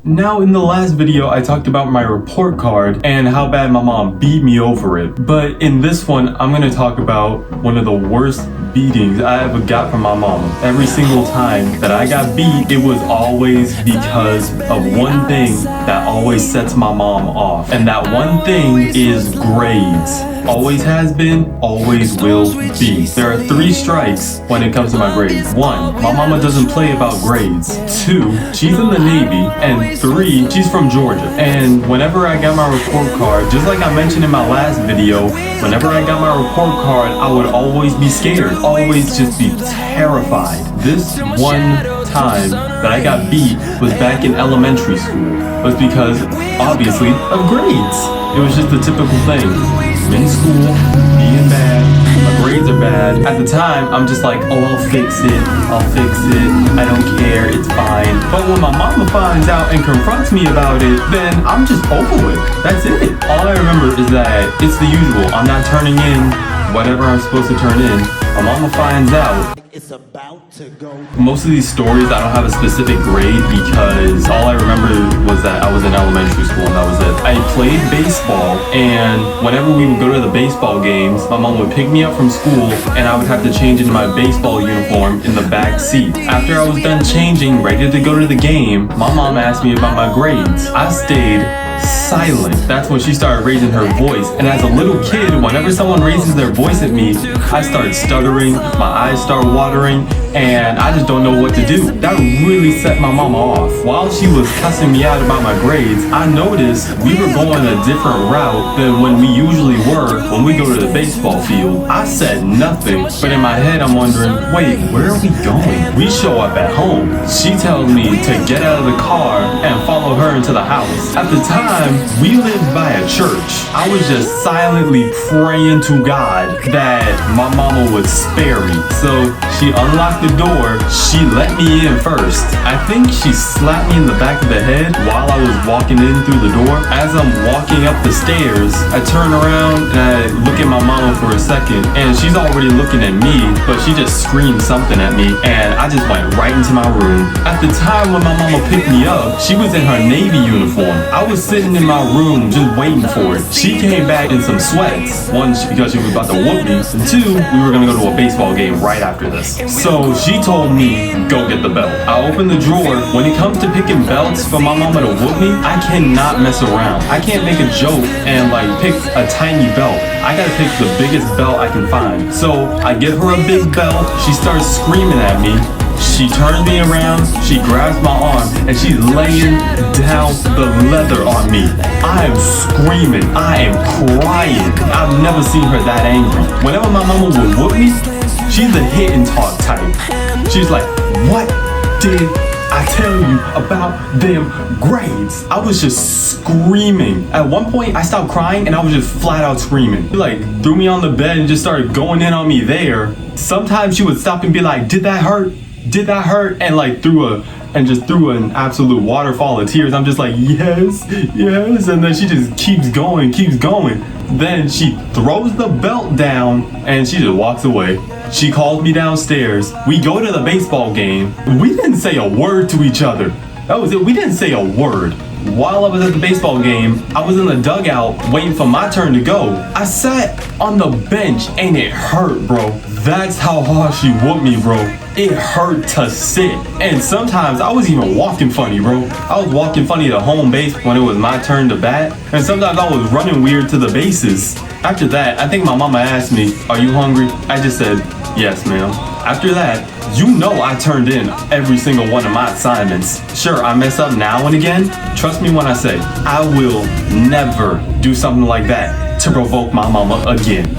Now in the last video I talked about my report card and how bad my mom beat me over it. But in this one I'm gonna talk about one of the worst beatings I ever got from my mom. Every single time that I got beat, it was always because of one thing that always sets my mom off. And that one thing is grades. Always has been, always will be. There are 3 strikes when it comes to my grades. 1, my mama doesn't play about grades. 2, she's in the Navy. And 3, she's from Georgia. And whenever I got my report card, just like I mentioned in my last video, whenever I got my report card, I would always be scared. Always just be terrified. This one time that I got beat was back in elementary school. It was because, obviously, of grades. It was just the typical thing. I'm in school, being bad, my grades are bad. At the time, I'm just like, oh, I'll fix it, I don't care, it's fine. But when my mama finds out and confronts me about it, then I'm just over it. That's it. All I remember is that it's the usual. I'm not turning in whatever I'm supposed to turn in. My mama finds out. It's about to go. Most of these stories, I don't have a specific grade because all I remember was that I was in elementary school and that was it. I played baseball, and whenever we would go to the baseball games, my mom would pick me up from school and I would have to change into my baseball uniform in the back seat. After I was done changing, ready to go to the game, my mom asked me about my grades. I stayed silent. That's when she started raising her voice. And as a little kid, whenever someone raises their voice at me, I start stuttering, my eyes start watering, and I just don't know what to do. That really set my mama off. While she was cussing me out about my grades, I noticed we were going a different route than when we usually were when we go to the baseball field. I said nothing, but in my head I'm wondering, wait, where are we going? We show up at home. She tells me to get out of the car and follow her into the house. At the time, we lived by a church. I was just silently praying to God that my mama would spare me. So she unlocked the door, she let me in first. I think she slapped me in the back of the head while I was walking in through the door. As I'm walking up the stairs, I turn around and I look at my mama for a second, and she's already looking at me, but she just screamed something at me, and I just went right into my room. At the time when my mama picked me up, she was in her Navy uniform. I was sitting in my room just waiting for it. She came back in some sweats. 1, because she was about to whoop me, and 2, we were gonna go to a baseball game right after this. So she told me, go get the belt. I opened the drawer. When it comes to picking belts for my mama to whoop me, I cannot mess around. I can't make a joke and like pick a tiny belt. I gotta pick the biggest belt I can find. So I give her a big belt. She starts screaming at me. She turns me around, she grabs my arm, and she's laying down the leather on me. I am screaming, I am crying. I've never seen her that angry. Whenever my mama would whoop me, she's a hit and talk type. She's like, what did I tell you about them grades? I was just screaming. At one point, I stopped crying and I was just flat out screaming. She like threw me on the bed and just started going in on me there. Sometimes she would stop and be like, did that hurt? Did that hurt? And like threw an absolute waterfall of tears. I'm just like, yes. And then she just keeps going. Then she throws the belt down and she just walks away. She calls me downstairs. We go to the baseball game. We didn't say a word to each other. That was it. We didn't say a word. While I was at the baseball game, I was in the dugout waiting for my turn to go. I sat on the bench and it hurt, bro. That's how hard she whooped me, bro. It hurt to sit. And sometimes I was even walking funny, bro. I was walking funny to home base when it was my turn to bat. And sometimes I was running weird to the bases. After that, I think my mama asked me, are you hungry? I just said, yes, ma'am. After that, you know I turned in every single one of my assignments. Sure, I mess up now and again. Trust me when I say, I will never do something like that to provoke my mama again.